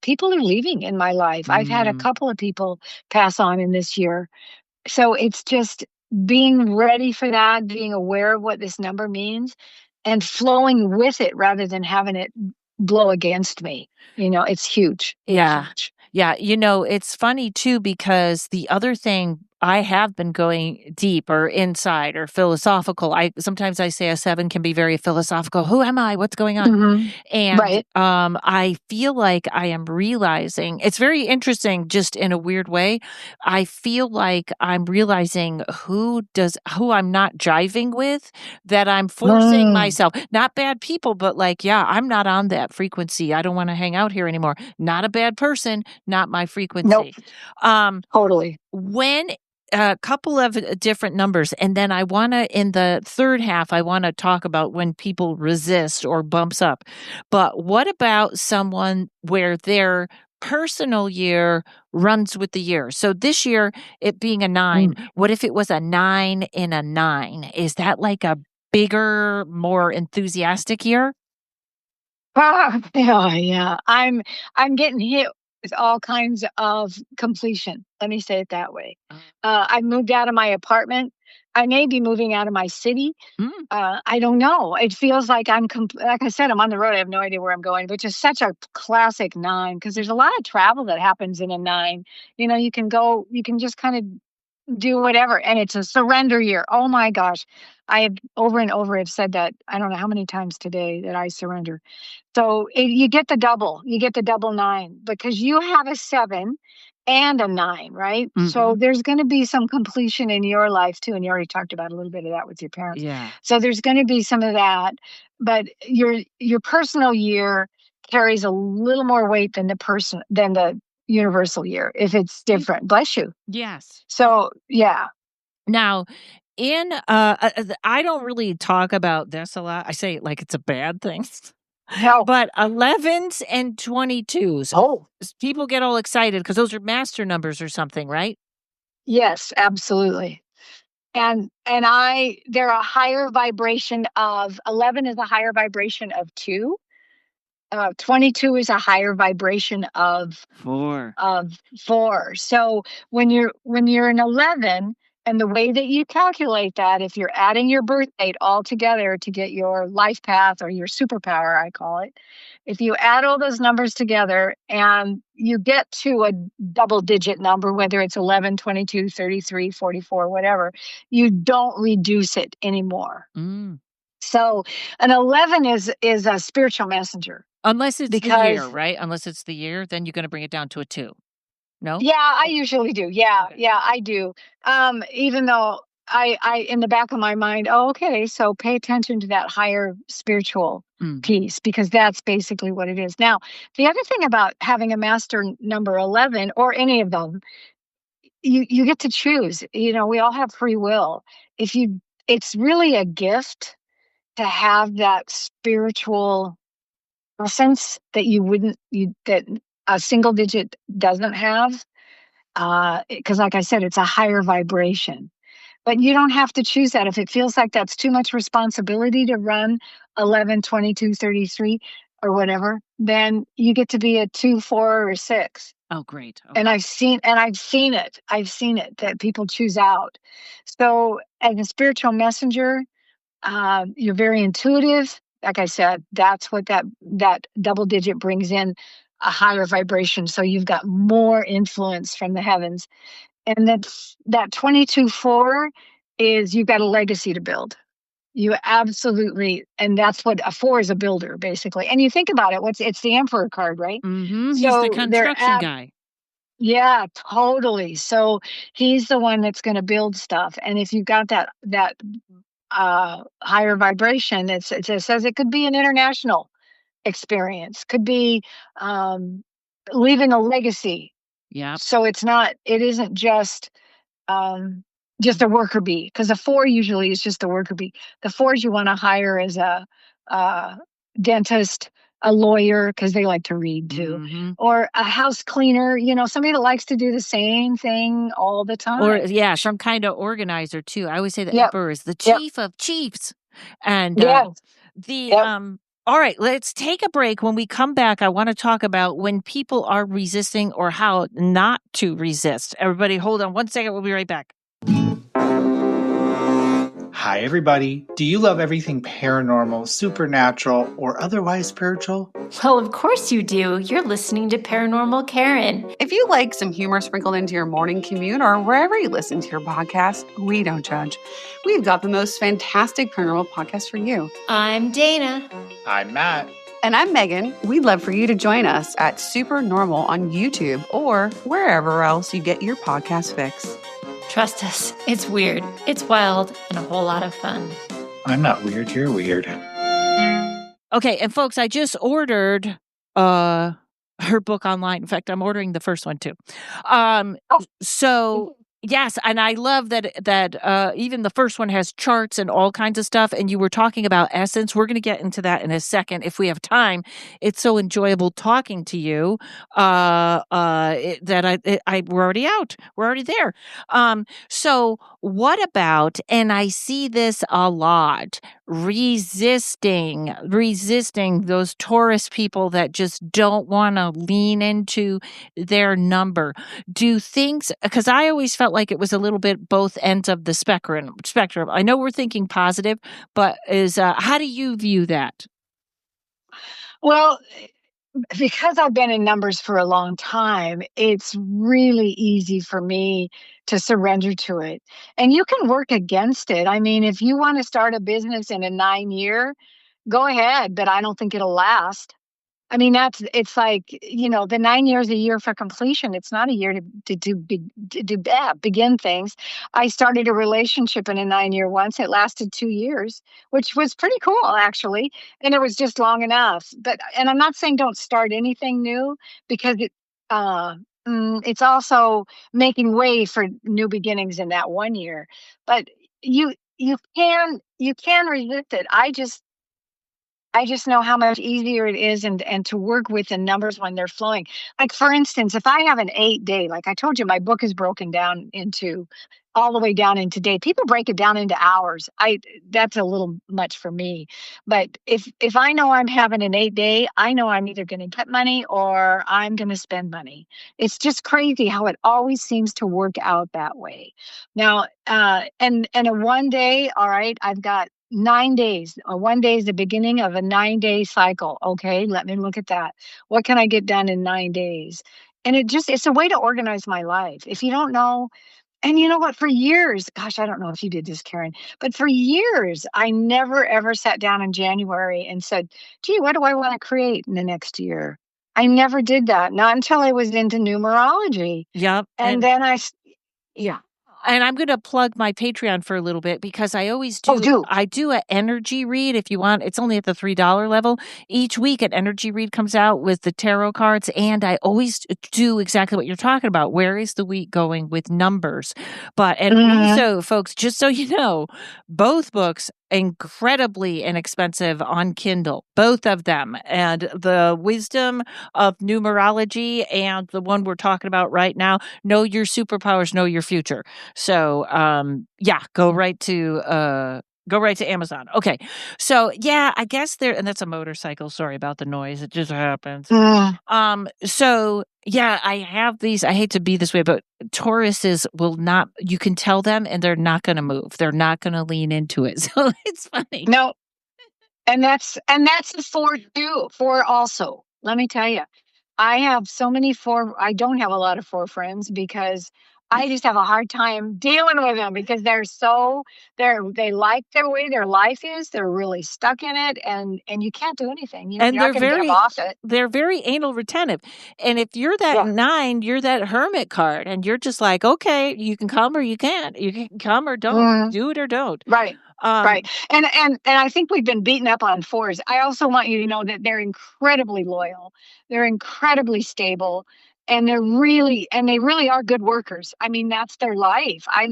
People are leaving in my life. I've had a couple of people pass on in this year. So it's just being ready for that, being aware of what this number means, and flowing with it rather than having it blow against me. It's huge. It's Yeah. huge. Yeah, it's funny too, because the other thing I have been going deep or inside or philosophical. Sometimes I say a 7 can be very philosophical. Who am I? What's going on? Mhm. And Right. I feel like I am realizing it's very interesting, just in a weird way. I feel like I'm realizing who I'm not jiving with, that I'm forcing Mm. myself, not bad people, but like, yeah, I'm not on that frequency. I don't want to hang out here anymore. Not a bad person, not my Nope. frequency. Um, Totally. when a couple of different numbers, and then I want to, in the third half, I want to talk about when people resist or bumps up. But what about someone where their personal year runs with the year? So this year, it being a 9, Mm. what if it was a 9 in a 9? Is that like a bigger, more enthusiastic year? Yeah. I'm getting hit with all kinds of completion. Let me say it that way. I moved out of my apartment. I may be moving out of my city. Mm, I don't know. It feels like like I said, I'm on the road. I have no idea where I'm going, which is such a classic 9 because there's a lot of travel that happens in a 9. You can go, you can just kind of do whatever, and it's a surrender year. Oh my gosh. I have over and over have said that. I don't know how many times today that I surrender. So you get the double 9 because you have a 7 and a 9, right? So mhm. there's going to be some completion in your life too. And you already talked about a little bit of that with your parents. Yeah. So there's going to be some of that, but your personal year carries a little more weight than the universal year if it's different. Bless you. Yes. So yeah. Now, I don't really talk about this a lot. I say it like it's a bad thing. No. But 11s and 22s, Oh, people get all excited because those are master numbers or something, right? yes, absolutely. And they're a higher vibration of 11 is a higher vibration of 2. 22 is a higher vibration of 4. 4. So when you're an 11, and the way that you calculate that, if you're adding your birth date all together to get your life path or your superpower, I call it, if you add all those numbers together and you get to a double digit number, whether it's 11, 22, 33, 44, whatever, you don't reduce it anymore. Mm. So an 11 is a spiritual messenger Unless it's the year, because right? Unless it's the year, then you're gonna bring it down to a 2. No? yeah, I usually do. Yeah, Okay. yeah, I do. Even though I in the back of my mind, oh, okay, so pay attention to that higher spiritual Mm. piece because that's basically what it is. Now, the other thing about having a master number 11 or any of them, you get to choose. We all have free will. If you It's really a gift to have that spiritual essence that that a single digit doesn't have. Because like I said, it's a higher vibration. But you don't have to choose that. If it feels like that's too much responsibility to run 11, 22, 33, or whatever, then you get to be a 2, 4, or 6. Oh, great. And Okay. I've seen it. I've seen it that people choose out. So as a spiritual messenger, you're very intuitive. Like I said, that's what that double digit brings in, a higher vibration. So you've got more influence from the heavens. And that 22-4 is you've got a legacy to build. You absolutely, and that's what a 4 is, a builder, basically. And you think about it, it's the Emperor card, right? Mhm. He's the So construction guy. yeah, totally. So he's the one that's going to build stuff. And if you've got that higher vibration, it says it could be an international experience, could be um, leaving a legacy. Yep. So it isn't just a worker bee, because a 4 usually is just a worker bee. The 4s you want to hire as a dentist, a lawyer, because they like to read too, Mhm. or a house cleaner. Somebody that likes to do the same thing all the Or time. yeah, some kinda organizer too. I always say the Yep. emperor is the Yep. chief of chiefs. And, Yes. the, Yep. all right, let's take a break. When we come back, I wanna talk about when people are resisting or how not to resist. Everybody hold on one second, we'll be right back. Hi, everybody. Do you love everything paranormal, supernatural, or otherwise spiritual? Well, of course you do. You're listening to Paranormal Karen. If you like some humor sprinkled into your morning commute or wherever you listen to your podcast, we don't judge. We've got the most fantastic paranormal podcast for you. I'm Dana. I'm Matt. And I'm Megan. We'd love for you to join us at Supernormal on YouTube or wherever else you get your podcast fix. Trust us, it's weird, it's wild, and a whole lot of fun. I'm not weird, you're weird. Okay, and folks, I just ordered her book online. In fact, I'm ordering the first one too. So yes, and I love that even the first one has charts and all kinds of stuff. And you were talking about essence. We're going to get into that in a second if we have time. It's so enjoyable talking to you that we're already out. We're already there. So what about? And I see this a lot. Resisting those Taurus people that just don't want to lean into their number. Do things, because I always felt like it was a little bit both ends of the spectrum. I know we're thinking positive, but how do you view that? Well, because I've been in numbers for a long time, it's really easy for me to surrender to it. And you can work against it. I mean, if you want to start a business in a 9-year, go ahead, but I don't think it'll last. I mean, it's like, the 9 years, a year for completion. It's not a year to begin things. I started a relationship in a 9-year once. It lasted 2 years, which was pretty cool, actually. And it was just long enough. And I'm not saying don't start anything new, because it's also making way for new beginnings in that 1 year. But you can resist it. I just know how much easier it is and to work with the numbers when they're flowing. Like, for instance, if I have an 8-day, like I told you, my book is broken down into all the way down into day. People break it down into hours. That's a little much for me. But if I know I'm having an 8-day, I know I'm either going to get money or I'm going to spend money. It's just crazy how it always seems to work out that way. Now, and a 1 day, all right, I've got 9 days. 1 day is the beginning of a 9-day cycle. Okay, let me look at that. What can I get done in 9 days? And it's a way to organize my life. If you don't know, and you know what, for years, gosh, I don't know if you did this, Karen, but for years, I never, ever sat down in January and said, gee, what do I want to create in the next year? I never did that, not until I was into numerology. Yep. And then yeah. And I'm going to plug my Patreon for a little bit, because I always do. Oh, do. I do an energy read if you want. It's only at the $3 level. Each week, an energy read comes out with the tarot cards, and I always do exactly what you're talking about. Where is the week going with numbers? And also, folks, just so you know, both books incredibly inexpensive on Kindle, both of them, and the Wisdom of Numerology and the one we're talking about right now, Know Your Superpowers, Know Your Future. So go right to Amazon. Okay. So yeah, I guess and that's a motorcycle. Sorry about the noise. It just happens. So yeah, I have these. I hate to be this way, but Tauruses will not, you can tell them and they're not going to move. They're not going to lean into it. So it's funny. No. And that's the 4 too. 4 also. Let me tell you, I have so many 4. I don't have a lot of 4 friends because I just have a hard time dealing with them, because they like the way their life is. They're really stuck in it, and you can't do anything. You're not going to get them off it. They're very anal retentive. And if you're that 9, you're that hermit card, and you're just like, okay, you can come or you can't. You can come or don't. Do it or don't. Right. Right. And I think we've been beaten up on 4s. I also want you to know that they're incredibly loyal. They're incredibly stable. And they really are good workers. I mean, that's their life. I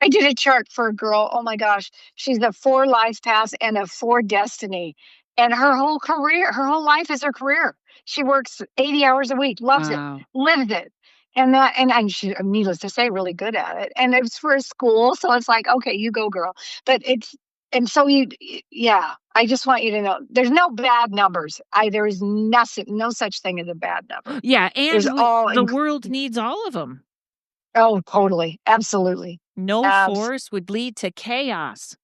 did a chart for a girl. Oh my gosh. She's a 4 life path and a 4 destiny. And her whole life is her career. She works 80 hours a week, loves it, lives it. And she, needless to say, really good at it. And it's for a school. So it's like, okay, you go, girl. But I just want you to know there's no bad numbers. There is nothing, no such thing as a bad number. Yeah. And the world needs all of them. Oh, totally. Absolutely. No Abs- force would lead to chaos.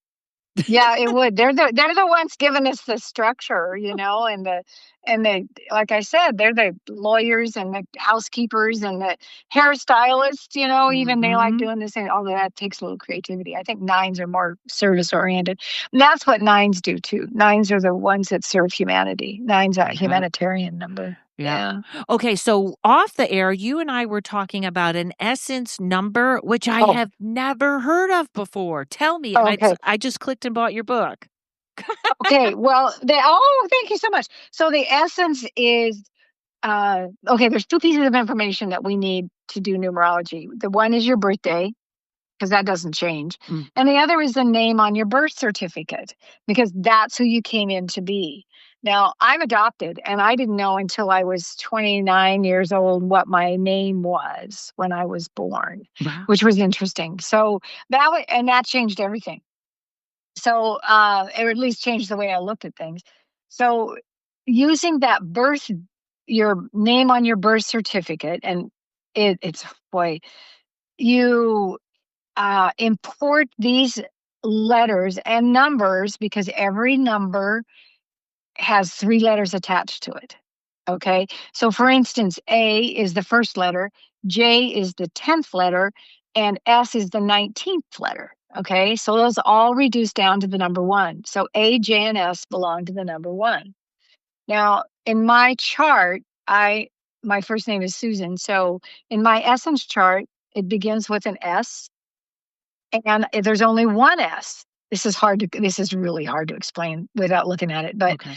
Yeah, it would. They're the ones giving us the structure, and the like I said, they're the lawyers and the housekeepers and the hairstylists, even they like Mhm. doing this, and all that takes a little creativity. I think nines are more service oriented. And that's what nines do too. Nines are the ones that serve humanity. Nine's a humanitarian number. Yeah. Okay, so off the air, you and I were talking about an essence number, which I Oh, have never heard of before. Tell me. And okay. I just clicked and bought your book. Okay. Well, thank you so much. So the essence is okay, there's two pieces of information that we need to do numerology. The one is your birthday, because that doesn't change. Mm. And the other is the name on your birth certificate, because that's who you came in to be. Now, I'm adopted, and I didn't know until I was 29 years old what my name was when I was born, Wow. which was interesting. So that changed everything. So, or at least changed the way I looked at things. So, using your name on your birth certificate, and it's boy, you import these letters and numbers, because every number has 3 letters attached to it. Okay. So, for instance, A is the first letter, J is the 10th letter, and S is the 19th letter. Okay. So, those all reduce down to the number 1. So, A, J, and S belong to the number 1. Now, in my chart, my first name is Susan. So, in my essence chart, it begins with an S, and there's only one S. This is really hard to explain without looking at it. But Okay.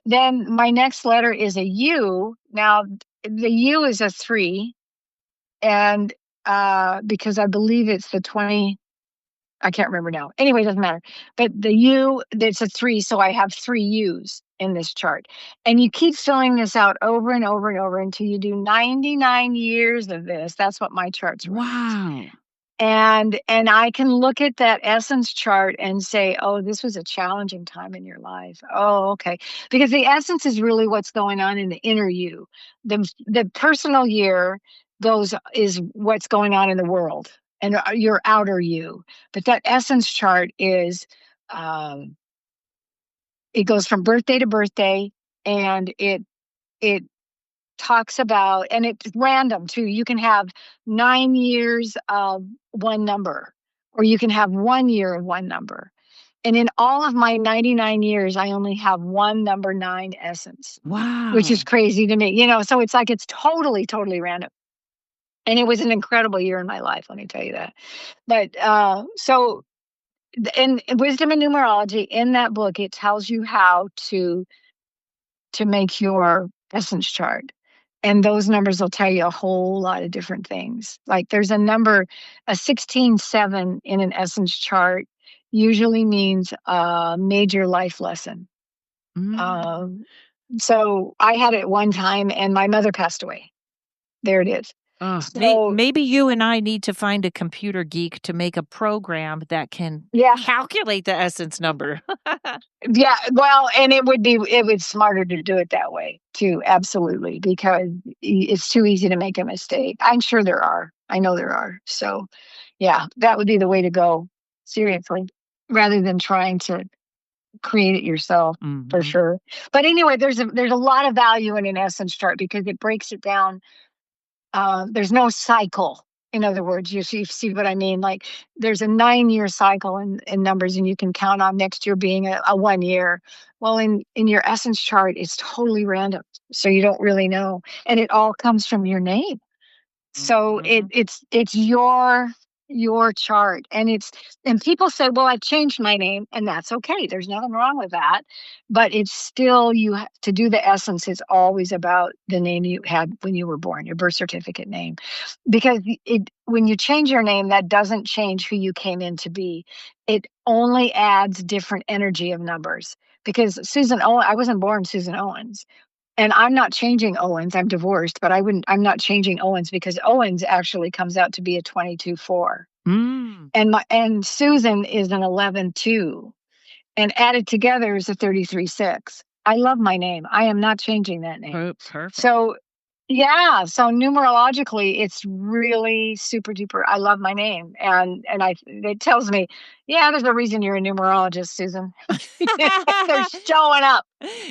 then my next letter is a U. Now, the U is a 3, and because I believe it's the 20, I can't remember now. Anyway, it doesn't matter. But the U, it's a 3, so I have 3 U's in this chart. And you keep filling this out over and over and over until you do 99 years of this. That's what my chart's running. Wow. And I can look at that essence chart and say, oh, this was a challenging time in your life. Oh, okay. Because the essence is really what's going on in the inner you. The personal year is what's going on in the world and your outer you. But that essence chart is, it goes from birthday to birthday, and it talks about, and it's random too. You can have 9 years of one number, or you can have 1 year of one number. And in all of my 99 years, I only have one number 9 essence, Wow. which is crazy to me. So it's like it's totally, totally random. And it was an incredible year in my life, let me tell you that. But so in Wisdom and Numerology, in that book, it tells you how to make your essence chart. And those numbers will tell you a whole lot of different things. Like there's a number, a 16-7 in an essence chart usually means a major life lesson. Mm. So I had it one time, and my mother passed away. There it is. So Maybe you and I need to find a computer geek to make a program that can calculate the essence number. yeah, well, and it was smarter to do it that way too, absolutely, because it's too easy to make a mistake. I'm sure there are. I know there are. So, yeah, that would be the way to go, seriously, rather than trying to create it yourself, for sure. But anyway, there's a lot of value in an essence chart because it breaks it down. There's no cycle. In other words, you see what I mean? Like there's a 9-year cycle in numbers, and you can count on next year being a 1 year. Well, in your essence chart, it's totally random. So you don't really know. And it all comes from your name. So it's your chart, and people say, well, I've changed my name, and that's okay. There's nothing wrong with that, but it's still, to do the essence is always about the name you had when you were born, your birth certificate name, because when you change your name, that doesn't change who you came in to be. It only adds different energy of numbers, because Suzan Owens, I wasn't born Suzan Owens. And I'm not changing Owens. I'm divorced, but I'm not changing Owens, because Owens actually comes out to be a 22-4. And Susan is an 11-2. And added together is a 33-6. I love my name. I am not changing that name. Perfect. So Yeah, so numerologically, it's really super duper. I love my name, and it tells me, yeah, there's a reason you're a numerologist, Susan. They're showing up.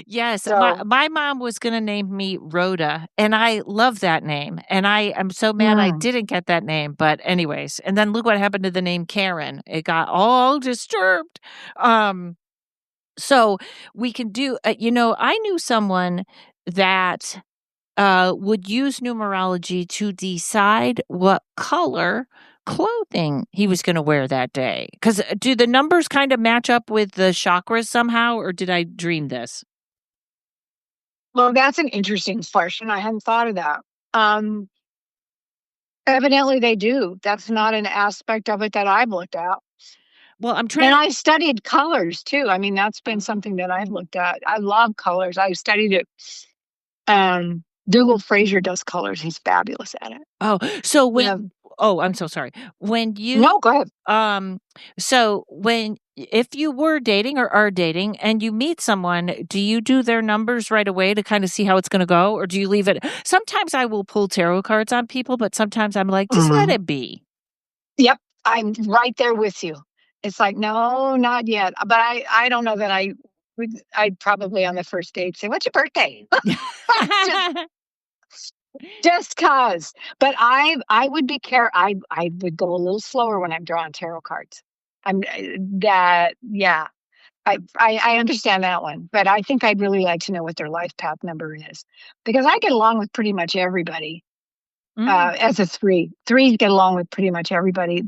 Yes, So, my mom was gonna name me Rhoda, and I love that name, and I am so mad I mm. didn't get that name, but anyways, and then look what happened to the name Karen. It got all disturbed. Um, so we can do, I knew someone that would use numerology to decide what color clothing he was going to wear that day. Because do the numbers kind of match up with the chakras somehow, or did I dream this? Well, that's an interesting question. I hadn't thought of that. Um, Evidently, they do. That's not an aspect of it that I've looked at. Well, I'm And trying. I studied colors too. I mean, that's been something that I've looked at. I love colors. I studied it. Dougal Fraser does colors. He's fabulous at it. Oh, so Yeah. I'm so sorry. When you, No, go ahead. so if you were dating or are dating and you meet someone, do you do their numbers right away to kind of see how it's going to go? Or do you leave it? Sometimes I will pull tarot cards on people, but sometimes I'm like, just let it be. Yep, I'm right there with you. It's like, no, not yet. But I don't know that I'd probably on the first date say, "What's your birthday?" just cause. But I would be I would go a little slower when I'm drawing tarot cards. I'm that yeah. I understand that one, but I think I'd really like to know what their life path number is because I get along with pretty much everybody. As a three. Threes get along with pretty much everybody.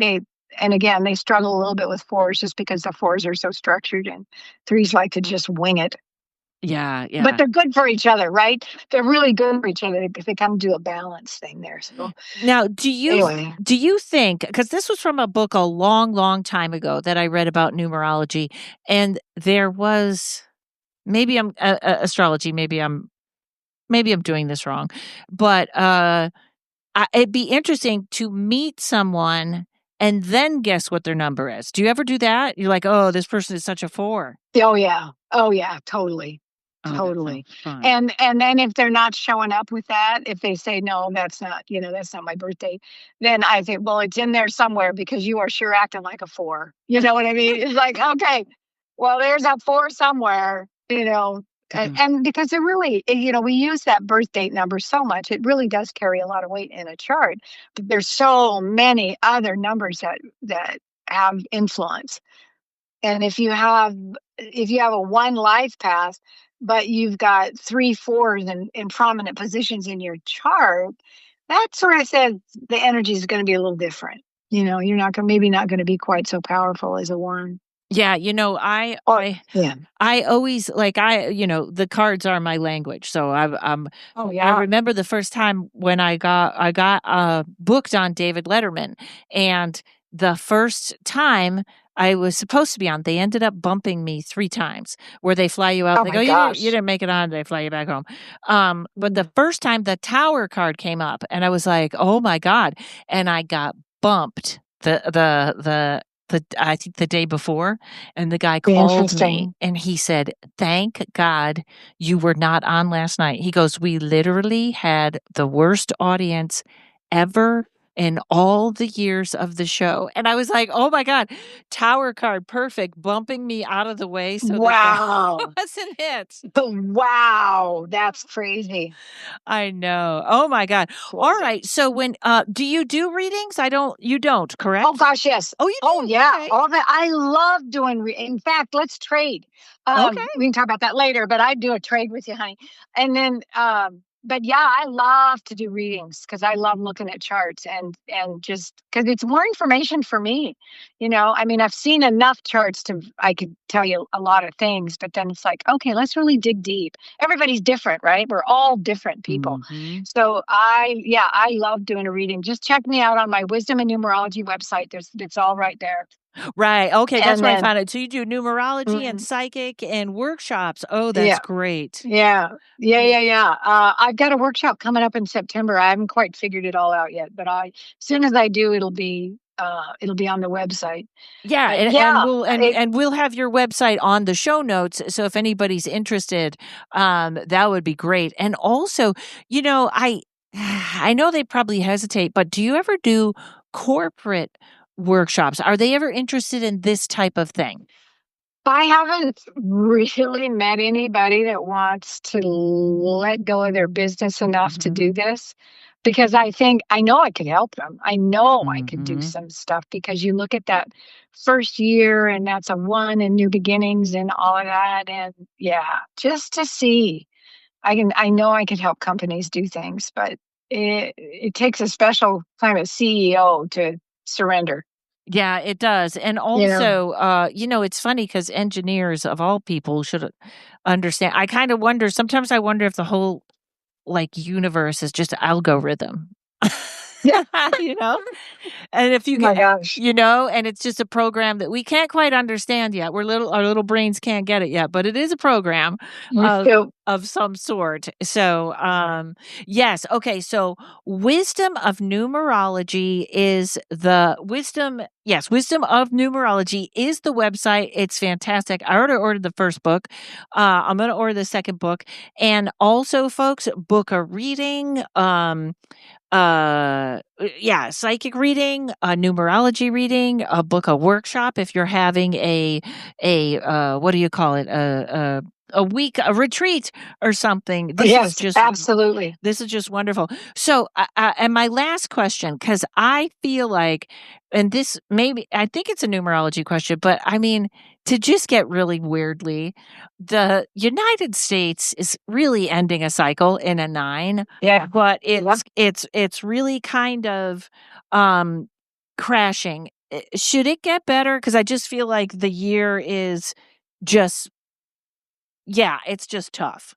And again, they struggle a little bit with fours just because the fours are so structured and threes like to just wing it. Yeah, But yeah. they're good for each other, right? They're really good for each other because they come to a balance thing there. So Now, anyway, do you think, because this was from a book a long, long time ago that I read about numerology, and there was maybe I'm astrology, maybe I'm doing this wrong, but it'd be interesting to meet someone and then guess what their number is. Do you ever do that? You're like, oh, this person is such a 4. oh yeah, totally. Oh, that Totally. sounds fun. And then if they're not showing up with that, if they say no, that's not my birthday, then I think, well, it's in there somewhere because you are sure acting like a 4. You know what I mean? It's like, okay, well, there's a 4 somewhere, Mhm. and because it really, we use that birth date number so much, it really does carry a lot of weight in a chart. But there's so many other numbers that have influence. And if you have a one life path, but you've got 3 4s in prominent positions in your chart, that sort of says the energy is going to be a little different. You're maybe not going to be quite so powerful as a 1. Yeah, Or yeah. I always the cards are my language. So Oh I yeah. remember the first time when I got booked on David Letterman, and the first time I was supposed to be on, they ended up bumping me 3 times where they fly you out Oh and they my go, you gosh. didn't make it on, they fly you back home. But the Mm. first time the tower card came up and I was like, "Oh my God." And I got bumped I think the day before, and the guy called me Interesting. and he said, "Thank God you were not on last night." He goes, "We literally had the worst audience ever in all the years of the show." And I was like, "Oh my God, tower card, perfect, bumping me out of the way so that the Wow. wasn't hit." Wow. That's crazy. I know. Oh my God. All Crazy. right. So do you do readings? You don't, Oh correct? gosh, yes. Oh, you Oh do? yeah. Okay. All that I love doing. In fact, let's trade. Okay. We can talk about that later, but I'd do a trade with you, honey. And then, but yeah, I love to do readings because I love looking at charts and just because it's more information for me. I mean, I've seen enough charts I could tell you a lot of things, but then it's like, okay, let's really dig deep. Everybody's different, right? We're all different people. Mhm. So I love doing a reading. Just check me out on my wisdom and numerology website. It's all right there. Right, okay, that's And where I then, found it. So you do numerology and mm, psychic and workshops. Oh, that's yeah, great. yeah. I've got a workshop coming up in September. I haven't quite figured it all out yet, but as soon as I do, it'll be on the website. Yeah, But and yeah, we'll have your website on the show notes, so if anybody's interested, that would be great. And also, I I know they probably hesitate, but do you ever do corporate workshops? Are they ever interested in this type of thing? I haven't really met anybody that wants to let go of their business enough to do this, because I know I could help them. I know I could do some stuff, because you look at that first year and that's a one and new beginnings and all of that. And yeah, just to see, I know I could help companies do things, but it takes a special kind of CEO to surrender. Yeah, it does. And You know, also, it's funny because engineers of all people should understand. I kind of wonder, sometimes I wonder if the whole universe is just algorithm. yeah. you know? And if you Oh my get, gosh. and it's just a program that we can't quite understand yet. Our little brains can't get it yet, but it is a program So, of some sort. So, yes. Okay. So wisdom of numerology is the wisdom. Yes. Wisdom of numerology is the website. It's fantastic. I already ordered the first book. I'm going to order the second book. And also, folks, book a reading. Psychic reading, a numerology reading, book a workshop if you're having a what do you call it, a week, a retreat or something. yes, absolutely. This is just wonderful. So, and my last question, because I feel like, and this maybe, I think it's a numerology question, but I mean, to just get really weirdly, the United States is really ending a cycle in a 9, Yeah. but Yep. it's really kind of crashing. Should it get better? Because I just feel like the year is just, it's just tough.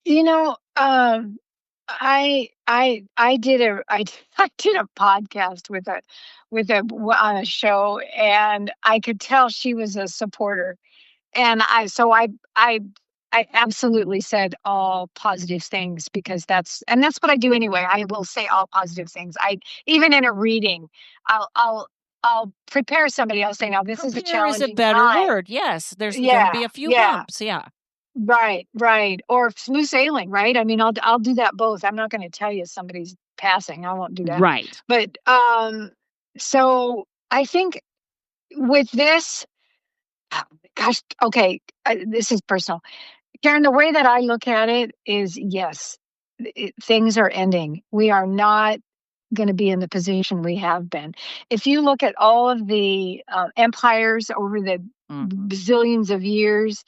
You know, I did I did a podcast on a show, and I could tell she was a supporter. And I absolutely said all positive things, because that's what I do anyway. I will say all positive things. I even in a reading, I'll prepare somebody. I'll say, now this is a Prepare is a challenging better time. word. Yes, there's going to Yeah, be a few yeah. bumps. Yeah. Right, right. Or smooth sailing, right? I mean, I'll do that both. I'm not going to tell you somebody's passing. I won't do that. Right. But so I think with this, gosh, okay, this is personal. Karen, the way that I look at it is, yes, things are ending. We are not going to be in the position we have been. If you look at all of the empires over the bazillions of years,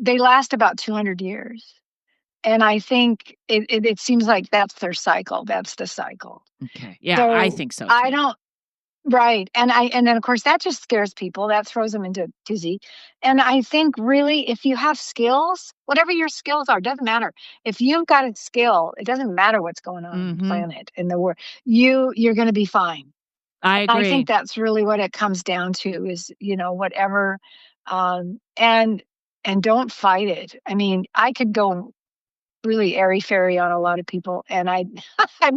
they last about 200 years. And I think it seems like that's their cycle. That's the cycle. Okay. Yeah, So I think so. I don't. Right. And then of course that just scares people. That throws them into tizzy. And I think really, if you have skills, whatever your skills are, doesn't matter. If you've got a skill, it doesn't matter what's going on on the planet, in the world. You're going to be fine. I agree. I think that's really what it comes down to is, whatever, and don't fight it. I mean, I could go really airy fairy on a lot of people, and I'm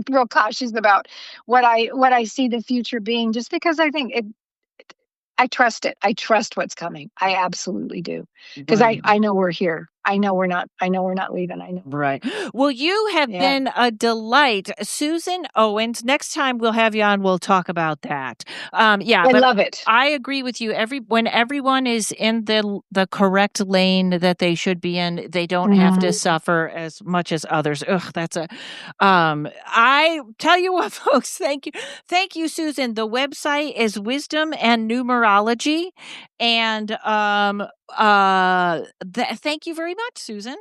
real cautious about what I see the future being, just because I think I trust it. I trust what's coming. I absolutely do, because I know we're here. I know we're not leaving. I know. Right. Well, you have been a delight, Suzan Owens. Next time we'll have you on, we'll talk about that. I love it. I agree with you. When everyone is in the correct lane that they should be in, they don't have to suffer as much as others. Ugh, that's a. I tell you what, folks. Thank you, Suzan. The website is Wisdom and Numerology, and thank you very much, Suzan.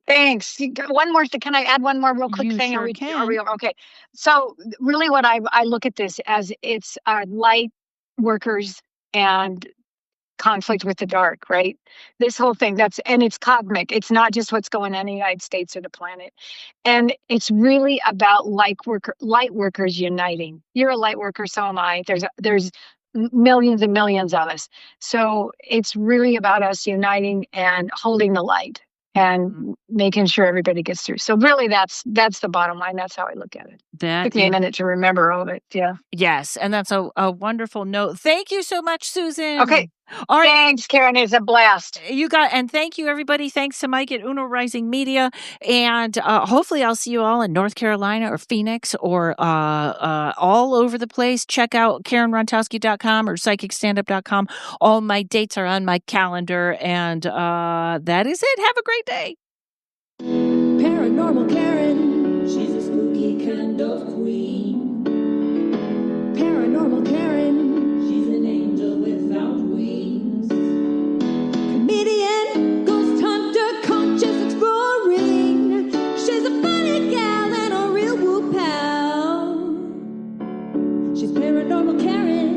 Thanks. One more thing. Can I add one more real quick thing? Sure Are we okay? So really what I look at this as, it's light workers and conflict with the dark, right? This whole thing, and it's cosmic. It's not just what's going on in the United States or the planet. And it's really about light workers uniting. You're a light worker, so am I. There's millions and millions of us. So it's really about us uniting and holding the light and making sure everybody gets through. So really that's the bottom line. That's how I look at it. Took me a minute to remember all of it. Yeah. Yes. And that's a wonderful note. Thank you so much, Suzan. Okay. All right. Thanks, Karen. It's a blast. And thank you, everybody. Thanks to Mike at Uno Rising Media. And hopefully I'll see you all in North Carolina or Phoenix or all over the place. Check out karenrontowski.com or psychicstandup.com. All my dates are on my calendar. And that is it. Have a great day. Paranormal Karen, she's a spooky kind of queen. Paranormal Karen, she's an angel without wings. Comedian, ghost hunter, conscious exploring. She's a funny gal and a real woo pal. She's Paranormal Karen.